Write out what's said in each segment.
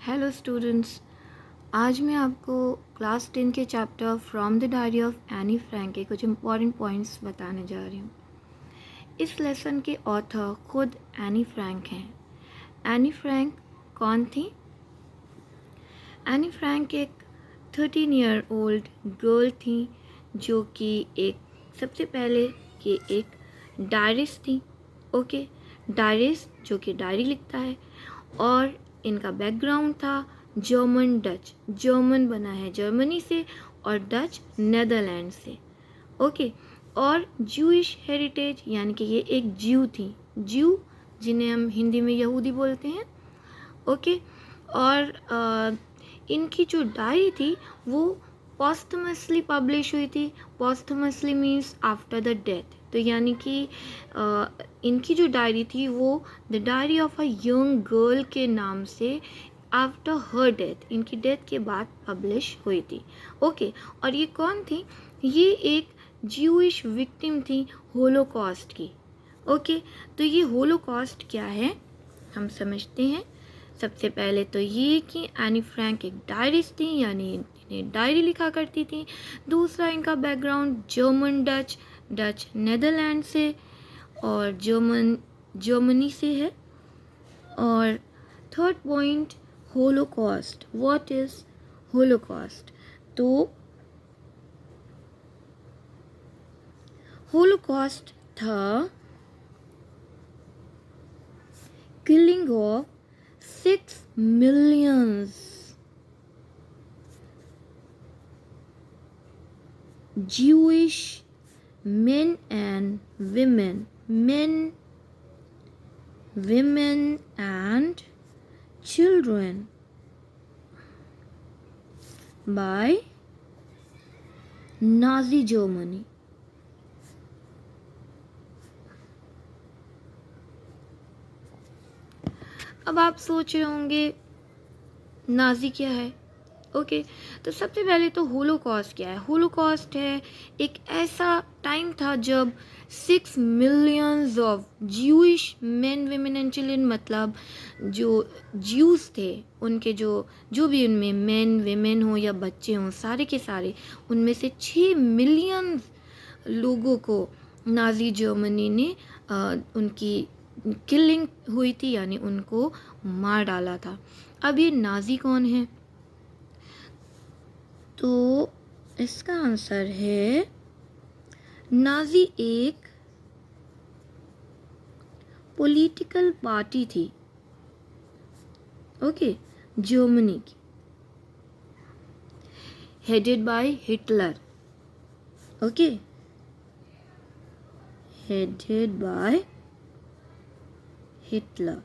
Hello students, आज मैं आपको क्लास 10 के chapter from the diary of Anne Frank के कुछ इम्पॉर्टेंट पॉइंट्स बताने जा रही हूँ। इस लेसन के ऑथर खुद एनी फ्रैंक हैं। एनी फ्रैंक कौन थी? एनी फ्रैंक एक 13 ईयर ओल्ड गर्ल थी जो कि सबसे पहले कि एक डायरिस्ट थी। ओके, डायरिस्ट जो कि डायरी लिखता है, और इनका बैकग्राउंड था जर्मन डच। जर्मन बना है जर्मनी से और डच नेदरलैंड से। ओके, और जूइश हेरिटेज यानी कि ये एक ज्यू थी। ज्यू जिन्हें हम हिंदी में यहूदी बोलते हैं। ओके, और इनकी जो डायरी थी वो पॉस्टमसली पब्लिश हुई थी। Posthumously means after the death. तो यानी कि इनकी जो डायरी थी वो the diary of a young girl के नाम से आफ्टर हर डेथ, इनकी डेथ के बाद पब्लिश हुई थी। ओके, और ये कौन थी? ये एक ज्यूइश विक्टिम थी होलोकॉस्ट की। ओके, तो ये होलोकॉस्ट क्या है हम समझते हैं। सबसे पहले तो ये कि एनी फ्रैंक एक डायरिस्ट थी, यानी इन्हें डायरी लिखा करती थी। दूसरा, इनका background German Dutch, Dutch Netherland से और जर्मनी से है। और third point, Holocaust. What is Holocaust? तो होलोकॉस्ट था killing of 6 millions Jewish men and women, women and children by Nazi Germany. अब आप सोच रहे होंगे नाजी क्या है? ओके, तो सबसे पहले तो होलोकॉस्ट क्या है? होलोकॉस्ट है एक ऐसा टाइम था जब 6 millions of Jewish main women and children, मतलब जो ज्यूस थे उनके जो भी उनमें मेन विमेन हो या बच्चे हों, सारे के सारे, उनमें से 6 मिलियन लोगों को नाजी जर्मनी ने उनकी किलिंग हुई थी, यानी उनको मार डाला था। अब ये नाजी कौन है? तो इसका आंसर है नाजी एक पॉलिटिकल पार्टी थी। ओके, जर्मनी की, headed by Hitler. Okay, headed by Hitler.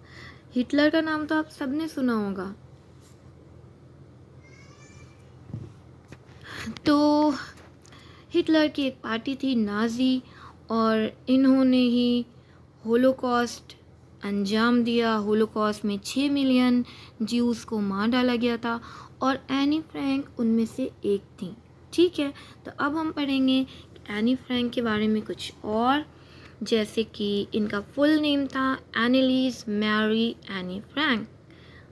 Hitler का नाम तो आप सबने सुना होगा। तो हिटलर की एक पार्टी थी नाजी, और इन्होंने ही होलोकॉस्ट अंजाम दिया। होलोकॉस्ट में 6 मिलियन ज्यूस को मार डाला गया था, और एनी फ्रैंक उनमें से एक थी। ठीक है, तो अब हम पढ़ेंगे एनी फ्रैंक के बारे में कुछ और, जैसे कि इनका फुल नेम था एनिलीज मैरी एनी फ्रैंक।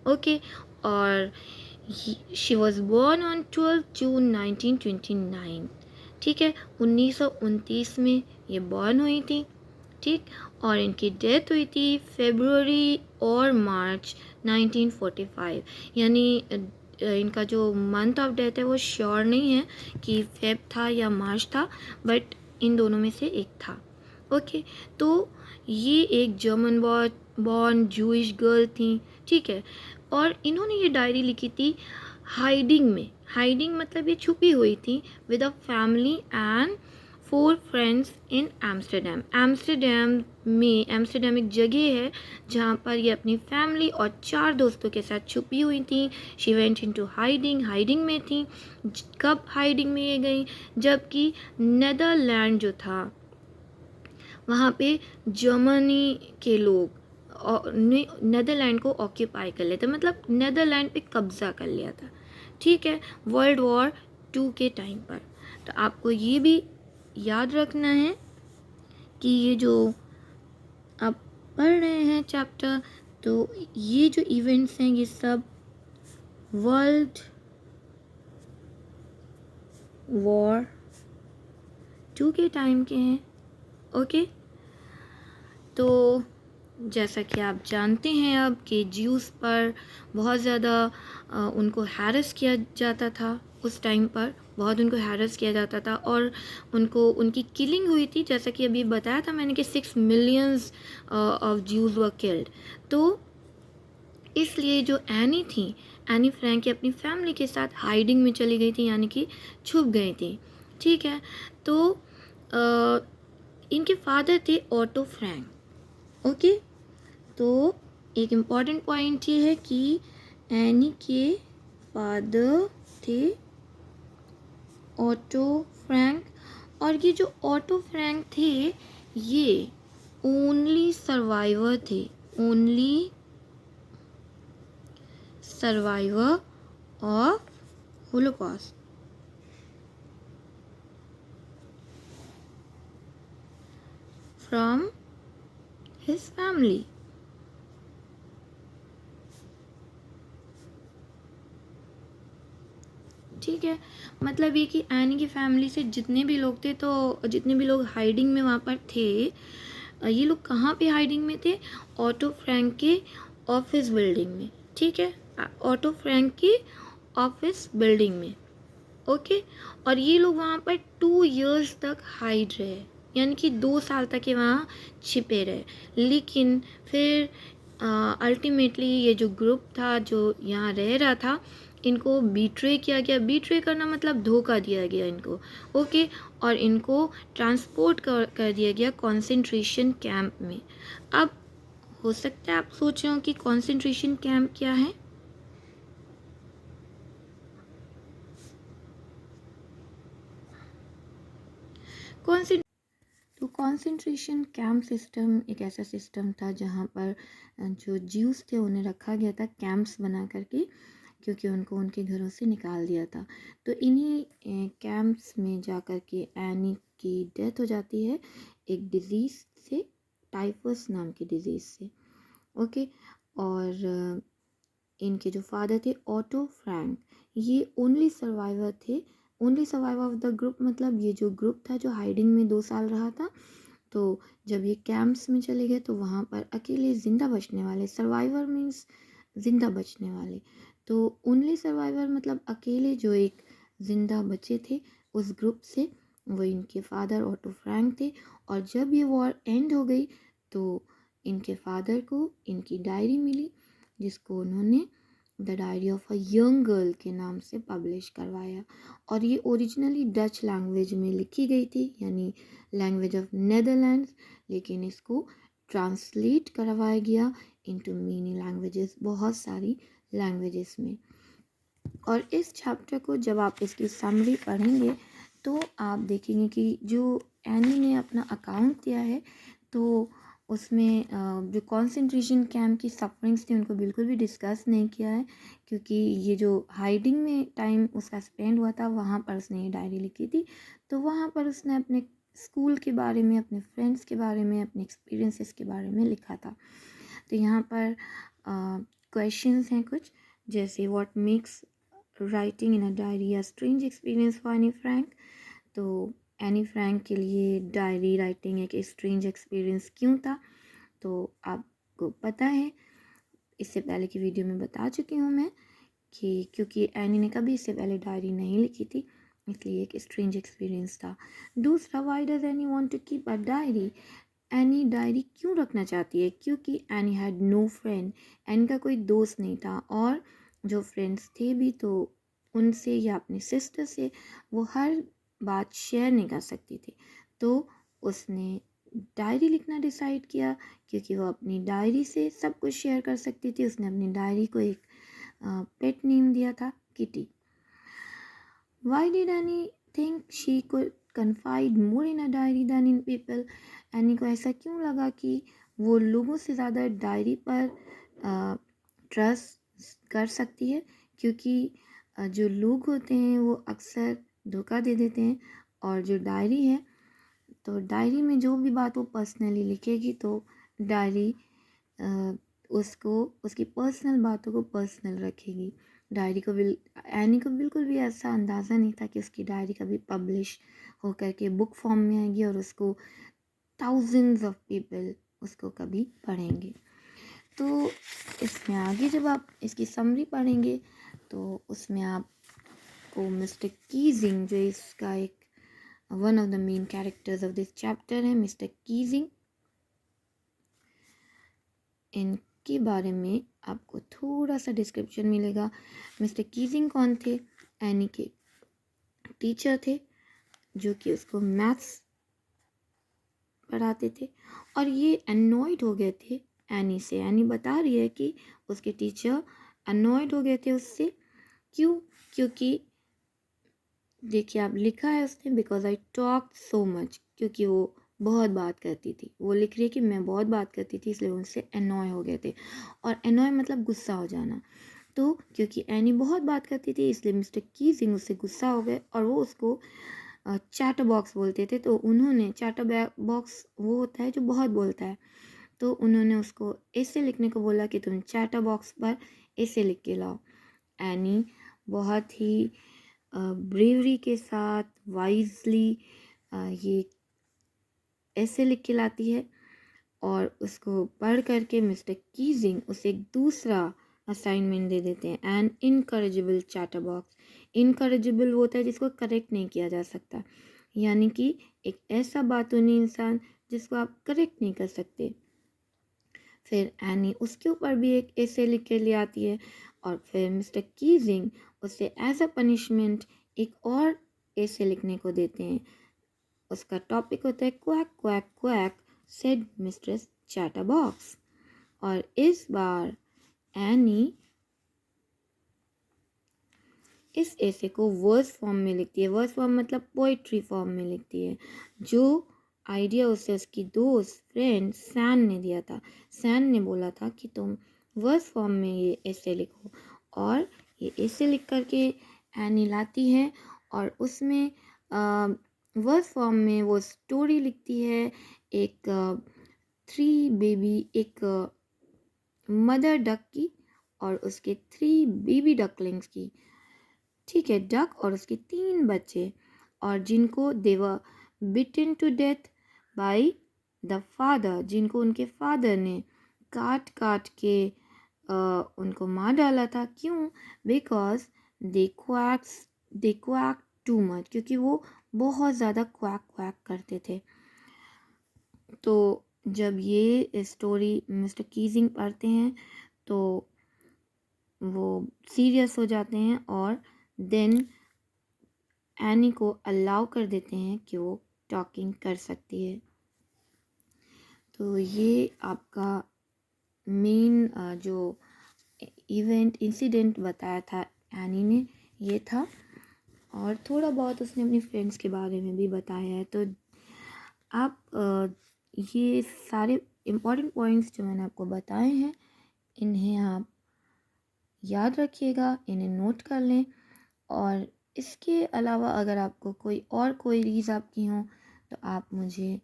ओके, और शी वॉज बोर्न ऑन 12 जून 1929। ठीक है, 1929 में ये बॉर्न हुई थी। ठीक, और इनकी डेथ हुई थी फरवरी और मार्च 1945। यानी इनका जो मंथ ऑफ डेथ है वो श्योर नहीं है कि फेब था या मार्च था, बट इन दोनों में से एक था। ओके, तो ये एक जर्मन बॉर्न जूइश गर्ल थी। ठीक है, और इन्होंने ये डायरी लिखी थी हाइडिंग में। हाइडिंग मतलब ये छुपी हुई थी with a family and 4 friends in Amsterdam. Amsterdam एक जगह है जहाँ पर ये अपनी फैमिली और 4 दोस्तों के साथ छुपी हुई थी। शी वेंट इनटू हाइडिंग में थी। कब हाइडिंग में ये गई? जबकि नेदरलैंड जो था वहाँ पे जर्मनी के लोग ने नेदरलैंड को ऑक्यूपाई कर लिया था, मतलब नेदरलैंड पे कब्जा कर लिया था। ठीक है, वर्ल्ड वॉर 2 के टाइम पर। तो आपको ये भी याद रखना है कि ये जो आप पढ़ रहे हैं चैप्टर, तो ये जो इवेंट्स हैं ये सब वर्ल्ड वॉर 2 के टाइम के हैं। ओके, तो जैसा कि आप जानते हैं अब कि ज्यूस पर बहुत ज़्यादा उनको हैरेस किया जाता था। उस टाइम पर बहुत उनको हैरेस किया जाता था और उनको उनकी किलिंग हुई थी, जैसा कि अभी बताया था मैंने कि 6 millions of Jews were killed. तो इसलिए जो एनी थी, एनी फ्रैंक अपनी फैमिली के साथ हाइडिंग में चली गई थी, यानी कि छुप गई थी। ठीक है, तो इनके फादर थे ऑटो फ्रैंक। ओके, तो एक इम्पॉर्टेंट पॉइंट ये है कि एनी के फादर थे ऑटो फ्रैंक, और ये जो ऑटो फ्रैंक थे ये ओनली सर्वाइवर थे, only survivor of Holocaust. From his family. ठीक है, मतलब ये कि एनी की फैमिली से जितने भी लोग थे, तो जितने भी लोग हाइडिंग में वहाँ पर थे, ये लोग कहाँ पे हाइडिंग में थे? ऑटो फ्रैंक के ऑफिस बिल्डिंग में। ठीक है, ऑटो फ्रैंक की ऑफिस बिल्डिंग में। ओके, और ये लोग वहाँ पर 2 इयर्स तक हाइड रहे, यानी कि 2 साल तक ये वहाँ छिपे रहे। लेकिन फिर अल्टीमेटली ये जो ग्रुप था जो यहाँ रह रहा था, इनको बीट्रे किया गया। बीट्रे करना मतलब धोखा दिया गया इनको। ओके, और इनको ट्रांसपोर्ट कर दिया गया कॉन्सेंट्रेशन कैंप में। अब हो सकता है आप सोच रहे हो कि कॉन्सेंट्रेशन कैंप क्या है। तो कॉन्सेंट्रेशन कैंप सिस्टम एक ऐसा सिस्टम था जहाँ पर जो ज्यूस थे उन्हें रखा गया था कैंप्स बना करके, क्योंकि उनको उनके घरों से निकाल दिया था। तो इन्हीं कैंप्स में जा कर के एनी की डेथ हो जाती है एक डिज़ीज़ से, टाइफस नाम की डिज़ीज़ से। ओके, और इनके जो फादर थे ऑटो फ्रैंक, ये ओनली सर्वाइवर थे, only survivor of the group. मतलब ये जो ग्रुप था जो हाइडिंग में 2 साल रहा था, तो जब ये कैंप्स में चले गए तो वहाँ पर अकेले ज़िंदा बचने वाले, सर्वाइवर मीन्स ज़िंदा बचने वाले, तो ओनली सर्वाइवर मतलब अकेले जो एक ज़िंदा बचे थे उस ग्रुप से, वो इनके फादर ऑटो फ्रैंक थे। और जब ये वॉर एंड हो गई तो इनके फादर को इनकी डायरी मिली, जिसको उन्होंने the diary of a young girl के नाम से पब्लिश करवाया। और ये ओरिजिनली डच लैंग्वेज में लिखी गई थी, यानी लैंग्वेज ऑफ नेदरलैंड्स, लेकिन इसको ट्रांसलेट करवाया गया इनटू मेनी लैंग्वेजेस, बहुत सारी लैंग्वेजेस में। और इस चैप्टर को जब आप इसकी समरी पढ़ेंगे तो आप देखेंगे कि जो एनी ने अपना अकाउंट दिया है, तो उसमें जो कॉन्सेंट्रेशन कैंप की सफरिंग्स थी उनको बिल्कुल भी डिस्कस नहीं किया है, क्योंकि ये जो हाइडिंग में टाइम उसका स्पेंड हुआ था वहाँ पर उसने ये डायरी लिखी थी। तो वहाँ पर उसने अपने स्कूल के बारे में, अपने फ्रेंड्स के बारे में, अपने एक्सपीरियंसेस के बारे में लिखा था। तो यहाँ पर क्वेश्चंस हैं कुछ, जैसे what makes writing in a diary a strange experience for Anne Frank. तो एनी फ्रैंक के लिए डायरी राइटिंग एक स्ट्रेंज एक्सपीरियंस क्यों था? तो आपको पता है, इससे पहले की वीडियो में बता चुकी हूँ मैं कि क्योंकि एनी ने कभी इससे पहले डायरी नहीं लिखी थी, इसलिए एक स्ट्रेंज एक्सपीरियंस था। दूसरा, why does Annie want to keep a diary? Annie diary क्यों रखना चाहती है? क्योंकि Annie had no friend, Annie का कोई दोस्त नहीं था, और जो फ्रेंड्स थे भी तो उनसे या अपनी सिस्टर से वो हर बात शेयर नहीं कर सकती थी। तो उसने डायरी लिखना डिसाइड किया, क्योंकि वो अपनी डायरी से सब कुछ शेयर कर सकती थी। उसने अपनी डायरी को एक पेट नेम दिया था, kitty. Why did Annie think she could confide more in a diary than in people? Any को ऐसा क्यों लगा कि वो लोगों से ज़्यादा डायरी पर ट्रस्ट कर सकती है? क्योंकि जो लोग होते हैं वो अक्सर धोखा दे देते हैं, और जो डायरी है, तो डायरी में जो भी बात वो पर्सनली लिखेगी तो डायरी उसको उसकी पर्सनल बातों को पर्सनल रखेगी। डायरी को एनी को बिल्कुल भी ऐसा अंदाज़ा नहीं था कि उसकी डायरी कभी पब्लिश होकर के बुक फॉर्म में आएगी और उसको थाउजेंड्स ऑफ पीपल उसको कभी पढ़ेंगे। तो इसमें आगे जब आप इसकी समरी पढ़ेंगे तो उसमें आपको मिस्टर कीजिंग, जो इसका एक one of the main characters of this chapter है, मिस्टर कीजिंग, इनके बारे में आपको थोड़ा सा डिस्क्रिप्शन मिलेगा। मिस्टर कीजिंग कौन थे? एनी के टीचर थे जो कि उसको मैथ्स पढ़ाते थे और ये अनॉयड हो गए थे एनी से। एनी बता रही है कि उसके टीचर अनॉयड हो गए थे उससे। क्यों? क्योंकि देखिए आप लिखा है उसने because I talk so much, क्योंकि वो बहुत बात करती थी। वो लिख रही है कि मैं बहुत बात करती थी इसलिए उनसे अनॉय हो गए थे। और अनॉय मतलब गुस्सा हो जाना। तो क्योंकि एनी बहुत बात करती थी इसलिए मिस्टर कीजिंग उससे गुस्सा हो गए और वो उसको चैटर बॉक्स बोलते थे। तो उन्होंने चैटर बॉक्स वो होता है जो बहुत बोलता है, तो उन्होंने उसको ऐसे लिखने को बोला कि तुम चैटर बॉक्स पर ऐसे लिख के लाओ। एनी बहुत ही ब्रेवरी के साथ वाइजली ये ऐसे लिख के लाती है और उसको पढ़ करके मिस्टर कीजिंग उसे एक दूसरा असाइनमेंट दे देते हैं, एन इनकरेजिबल चैटर बॉक्स। इनकरेजिबल वो होता है जिसको करेक्ट नहीं किया जा सकता, यानी कि एक ऐसा बातूनी इंसान जिसको आप करेक्ट नहीं कर सकते। फिर एनी उसके ऊपर भी एक ऐसे लिख के ले आती है और फिर मिस्टर कीजिंग उसे एज अ पनिशमेंट एक और ऐसे लिखने को देते हैं। उसका टॉपिक होता है quack quack quack said mistress chatterbox. और इस बार एनी इस ऐसे को वर्स फॉर्म में लिखती है। वर्स फॉर्म मतलब पोइट्री फॉर्म में लिखती है, जो आइडिया उसे उसकी दोस्त फ्रेंड सैन ने दिया था। सैन ने बोला था कि तुम वर्स फॉर्म में ये ऐसे लिखो, और ये ऐसे लिख करके एनी लाती है और उसमें वर्स फॉर्म में वो स्टोरी लिखती है एक एक मदर डक की और उसके 3 बेबी डकलिंग्स की। ठीक है, डक और उसके 3 बच्चे, और जिनको they were beaten to death by the father, जिनको उनके फादर ने काट काट के उनको मार डाला था। क्यों? Because they quack too much, क्योंकि वो बहुत ज़्यादा क्वैक क्वैक करते थे। तो जब ये स्टोरी मिस्टर कीजिंग पढ़ते हैं तो वो सीरियस हो जाते हैं और देन एनी को अलाउ कर देते हैं कि वो टॉकिंग कर सकती है। तो ये आपका मेन जो इवेंट इंसिडेंट बताया था एनी ने, ये था। और थोड़ा बहुत उसने अपनी फ्रेंड्स के बारे में भी बताया है। तो आप ये सारे इम्पॉर्टेंट पॉइंट्स जो मैंने आपको बताए हैं, इन्हें आप याद रखिएगा, इन्हें नोट कर लें। और इसके अलावा अगर आपको कोई और क्वेरीज आपकी हों तो आप मुझे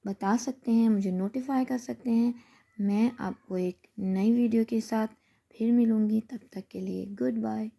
बता सकते हैं, मुझे नोटिफाई कर सकते हैं। मैं आपको एक नई वीडियो के साथ फिर मिलूँगी, तब तक के लिए गुड बाय।